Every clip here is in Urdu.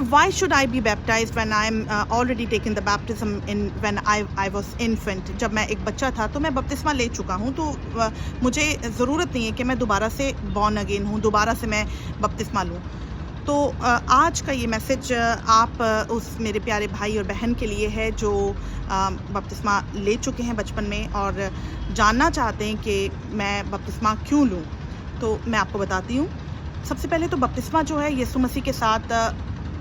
why should I be baptized when I am already taken the baptism when I was infant. جب میں ایک بچہ تھا تو میں بپتسمہ لے چکا ہوں، تو مجھے ضرورت نہیں ہے کہ میں دوبارہ سے born again ہوں، دوبارہ سے میں بپتسمہ لوں. تو آج کا یہ میسج آپ اس میرے پیارے بھائی اور بہن کے لیے ہے جو بپتسمہ لے چکے ہیں بچپن میں اور جاننا چاہتے ہیں کہ میں بپتسمہ کیوں لوں. تو میں آپ کو بتاتی ہوں. سب سے پہلے تو بپتسمہ جو ہے یسوع مسیح کے ساتھ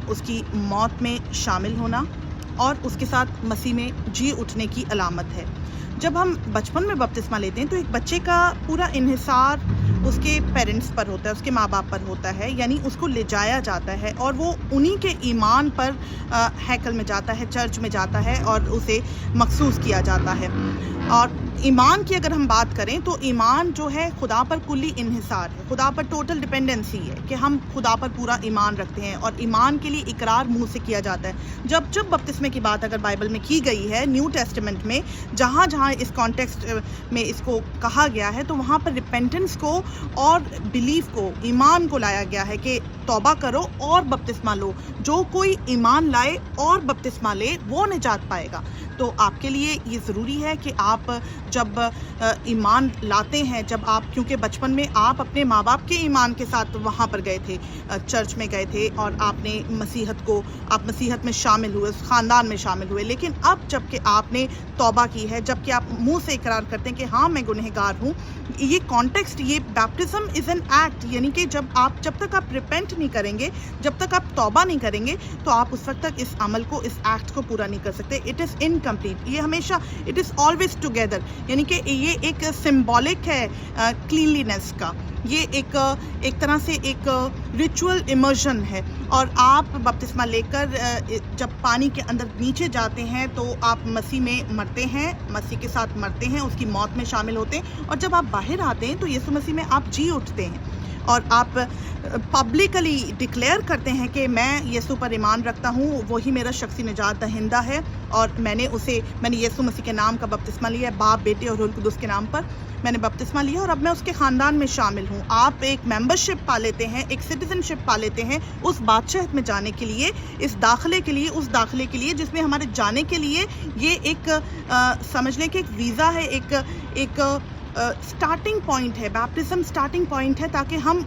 اس کی موت میں شامل ہونا اور اس کے ساتھ مسیح میں جی اٹھنے کی علامت ہے. جب ہم بچپن میں بپتسمہ لیتے ہیں تو ایک بچے کا پورا انحصار اس کے پیرنٹس پر ہوتا ہے، اس کے ماں باپ پر ہوتا ہے، یعنی اس کو لے جایا جاتا ہے اور وہ انہی کے ایمان پر ہیکل میں جاتا ہے، چرچ میں جاتا ہے اور اسے مخصوص کیا جاتا ہے. اور ایمان کی اگر ہم بات کریں تو ایمان جو ہے خدا پر کلی انحصار ہے، خدا پر ٹوٹل ڈپینڈنسی ہے کہ ہم خدا پر پورا ایمان رکھتے ہیں اور ایمان کے لیے اقرار منہ سے کیا جاتا ہے. جب بپتسمے کی بات اگر بائبل میں کی گئی ہے، نیو ٹیسٹمنٹ میں جہاں جہاں اس کانٹیکسٹ میں اس کو کہا گیا ہے تو وہاں پر ریپینٹنس کو اور بلیف کو، ایمان کو لایا گیا ہے کہ توبہ کرو اور بپتسمہ لو. جو کوئی ایمان لائے اور بپتسمہ لے وہ نجات پائے گا. تو آپ کے لیے یہ ضروری ہے کہ آپ جب ایمان لاتے ہیں، جب آپ کیونکہ بچپن میں آپ اپنے ماں باپ کے ایمان کے ساتھ وہاں پر گئے تھے، چرچ میں گئے تھے اور آپ نے آپ مسیحت میں شامل ہوئے، اس خاندان میں شامل ہوئے. لیکن اب جب کہ آپ نے توبہ کی ہے، جب کہ آپ منہ سے اقرار کرتے ہیں کہ ہاں میں گنہگار ہوں، یہ کانٹیکسٹ، یہ بیپٹزم از این ایکٹ، یعنی کہ جب تک آپ ریپینٹ نہیں کریں گے، جب تک آپ توبہ نہیں کریں گے تو آپ اس وقت تک اس عمل کو، اس ایکٹ کو پورا نہیں کر سکتے. It is incomplete. یہ ہمیشہ اٹ از آلویز ٹوگیدر، یعنی کہ یہ ایک سمبولک ہے کلینلینس کا. یہ ایک طرح سے ایک ریچول ایمرژن ہے. اور آپ بپتسمہ لے کر جب پانی کے اندر نیچے جاتے ہیں تو آپ مسیح میں مرتے ہیں، مسیح کے ساتھ مرتے ہیں، اس کی موت میں شامل ہوتے ہیں. اور جب آپ باہر آتے ہیں تو یسوع مسیح میں آپ جی اٹھتے ہیں اور آپ پبلکلی ڈکلیئر کرتے ہیں کہ میں یسوع پر ایمان رکھتا ہوں، وہی میرا شخصی نجات دہندہ ہے اور میں نے یسوع مسیح کے نام کا بپتسمہ لیا ہے، باپ، بیٹے اور روح القدس کے نام پر میں نے بپتسمہ لیا اور اب میں اس کے خاندان میں شامل ہوں. آپ ایک ممبرشپ پا لیتے ہیں، ایک سٹیزن شپ پا لیتے ہیں اس بادشاہت میں جانے کے لیے، اس داخلے کے لیے جس میں ہمارے جانے کے لیے یہ ایک سمجھ لیں کہ ایک ویزا ہے، ایک سٹارٹنگ پوائنٹ ہے. بیپٹزم سٹارٹنگ پوائنٹ ہے تاکہ ہم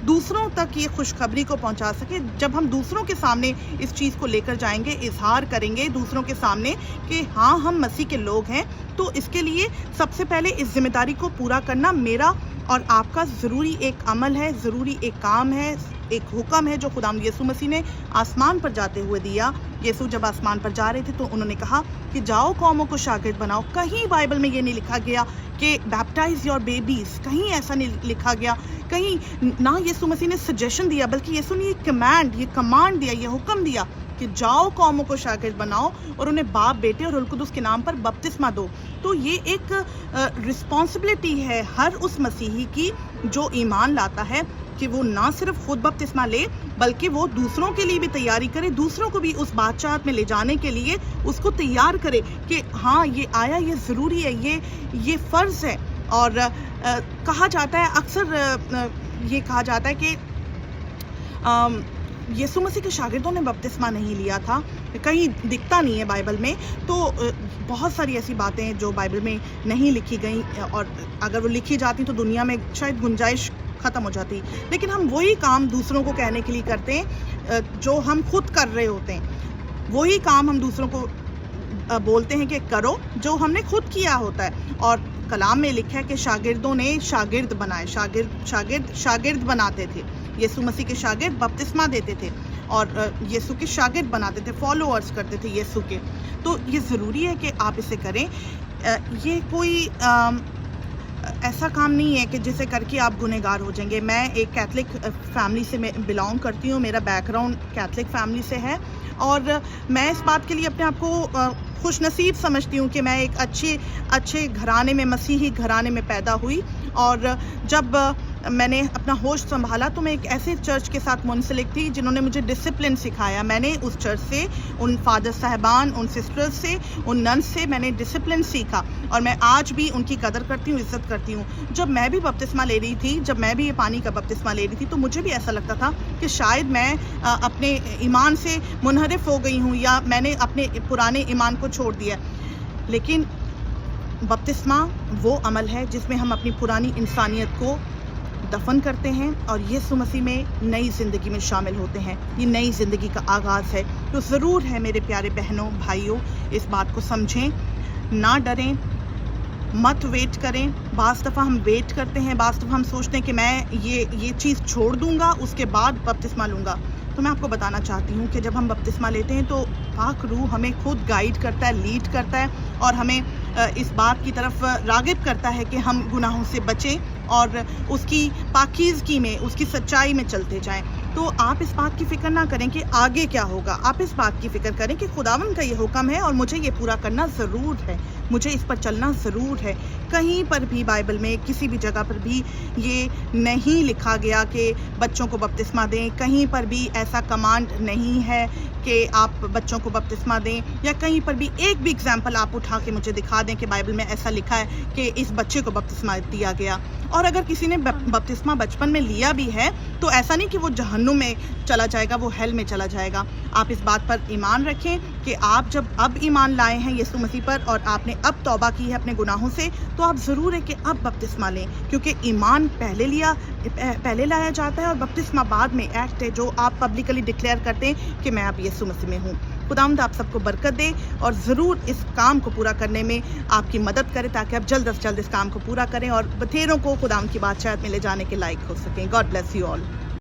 دوسروں تک یہ خوشخبری کو پہنچا سکیں. جب ہم دوسروں کے سامنے اس چیز کو لے کر جائیں گے، اظہار کریں گے دوسروں کے سامنے کہ ہاں ہم مسیح کے لوگ ہیں، تو اس کے لیے سب سے پہلے اس ذمہ داری کو پورا کرنا میرا اور آپ کا ضروری ایک عمل ہے، ضروری ایک کام ہے، ایک حکم ہے جو خداوند یسوع مسیح نے آسمان پر جاتے ہوئے دیا. یسوع جب آسمان پر جا رہے تھے تو انہوں نے کہا کہ جاؤ قوموں کو شاگرد بناؤ. کہیں بائبل میں یہ نہیں لکھا گیا کہ بیپٹائز یور بیبیز، کہیں ایسا نہیں لکھا گیا، کہیں نہ یسوع مسیح نے سجیشن دیا، بلکہ یسوع نے یہ کمانڈ دیا، یہ حکم دیا کہ جاؤ قوموں کو شاگرد بناؤ اور انہیں باپ، بیٹے اور روح القدس کے نام پر بپتسمہ دو. تو یہ ایک رسپانسبلٹی ہے ہر اس مسیحی کی جو ایمان لاتا ہے کہ وہ نہ صرف خود بپتسمہ لے بلکہ وہ دوسروں کے لیے بھی تیاری کرے، دوسروں کو بھی اس بادشاہت میں لے جانے کے لیے اس کو تیار کرے کہ ہاں یہ آیا، یہ ضروری ہے، یہ فرض ہے. اور کہا جاتا ہے، اکثر یہ کہا جاتا ہے کہ یسوع مسیح کے شاگردوں نے بپتسمہ نہیں لیا تھا، کہیں دکھتا نہیں ہے بائبل میں. تو بہت ساری ایسی باتیں جو بائبل میں نہیں لکھی گئیں اور اگر وہ لکھی جاتی تو دنیا میں شاید گنجائش ختم ہو جاتی. لیکن ہم وہی کام دوسروں کو کہنے کے لیے کرتے ہیں جو ہم خود کر رہے ہوتے ہیں. وہی کام ہم دوسروں کو بولتے ہیں کہ کرو جو ہم نے خود کیا ہوتا ہے. اور کلام میں لکھا ہے کہ شاگردوں نے شاگرد بنائے، شاگرد بناتے تھے. یسوع مسیح کے شاگرد بپتسمہ دیتے تھے اور یسوع کے شاگرد بناتے تھے، فالوورز کرتے تھے یسوع کے. تو یہ ضروری ہے کہ آپ اسے کریں. یہ کوئی ایسا کام نہیں ہے کہ جسے کر کے آپ گنہگار ہو جائیں گے. میں ایک کیتھلک فیملی سے بلانگ کرتی ہوں، میرا بیک گراؤنڈ کیتھلک فیملی سے ہے اور میں اس بات کے لیے اپنے آپ کو خوش نصیب سمجھتی ہوں کہ میں ایک اچھے گھرانے میں، مسیحی گھرانے میں پیدا ہوئی. اور جب میں نے اپنا ہوش سنبھالا تو میں ایک ایسے چرچ کے ساتھ منسلک تھی جنہوں نے مجھے ڈسپلن سکھایا. میں نے اس چرچ سے، ان فادر صاحبان، ان سسٹرز سے، ان ننس سے میں نے ڈسپلن سیکھا اور میں آج بھی ان کی قدر کرتی ہوں، عزت کرتی ہوں. جب میں بھی بپتسمہ لے رہی تھی، جب میں بھی یہ پانی کا بپتسمہ لے رہی تھی، تو مجھے بھی ایسا لگتا تھا کہ شاید میں اپنے ایمان سے منحرف ہو گئی ہوں یا میں نے اپنے پرانے ایمان کو چھوڑ دیا. لیکن بپتسمہ وہ عمل ہے جس میں ہم اپنی پرانی انسانیت کو دفن کرتے ہیں اور یسوع مسیح میں نئی زندگی میں شامل ہوتے ہیں. یہ نئی زندگی کا آغاز ہے. تو ضرور ہے میرے پیارے بہنوں بھائیوں، اس بات کو سمجھیں، نہ ڈریں، مت ویٹ کریں. بعض دفعہ ہم ویٹ کرتے ہیں، بعض دفعہ ہم سوچتے ہیں کہ میں یہ چیز چھوڑ دوں گا، اس کے بعد بپتسمہ لوں گا. تو میں آپ کو بتانا چاہتی ہوں کہ جب ہم بپتسمہ لیتے ہیں تو پاک روح ہمیں خود گائیڈ کرتا ہے، لیڈ کرتا ہے اور ہمیں اس بات کی طرف راغب کرتا ہے کہ ہم گناہوں سے بچیں اور اس کی پاکیزگی میں، اس کی سچائی میں چلتے جائیں. تو آپ اس بات کی فکر نہ کریں کہ آگے کیا ہوگا، آپ اس بات کی فکر کریں کہ خداوند کا یہ حکم ہے اور مجھے یہ پورا کرنا ضرور ہے، مجھے اس پر چلنا ضرور ہے. کہیں پر بھی بائبل میں کسی بھی جگہ پر بھی یہ نہیں لکھا گیا کہ بچوں کو بپتسمہ دیں، کہیں پر بھی ایسا کمانڈ نہیں ہے کہ آپ بچوں کو بپتسمہ دیں، یا کہیں پر بھی ایک بھی اگزامپل آپ اٹھا کے مجھے دکھا دیں کہ بائبل میں ایسا لکھا ہے کہ اس بچے کو بپتسمہ دیا گیا. اور اگر کسی نے بپتسمہ بچپن میں لیا بھی ہے تو ایسا نہیں کہ وہ جہنم میں چلا جائے گا، وہ ہیل میں چلا جائے گا. آپ اس بات پر ایمان رکھیں کہ آپ جب اب ایمان لائے ہیں یسوع مسیح پر اور آپ نے اب توبہ کی ہے اپنے گناہوں سے، تو آپ ضرور ہے کہ اب بپتسمہ لیں، کیونکہ ایمان پہلے لایا جاتا ہے اور بپتسمہ بعد میں ایکٹ ہے جو آپ پبلکلی ڈکلیئر کرتے ہیں کہ میں اب یسوع مسیح میں ہوں. خداوند آپ سب کو برکت دے اور ضرور اس کام کو پورا کرنے میں آپ کی مدد کرے تاکہ آپ جلد از جلد اس کام کو پورا کریں اور بتھیروں کو خداوند کی بادشاہت میں لے جانے کے لائق ہو سکیں. God bless you all.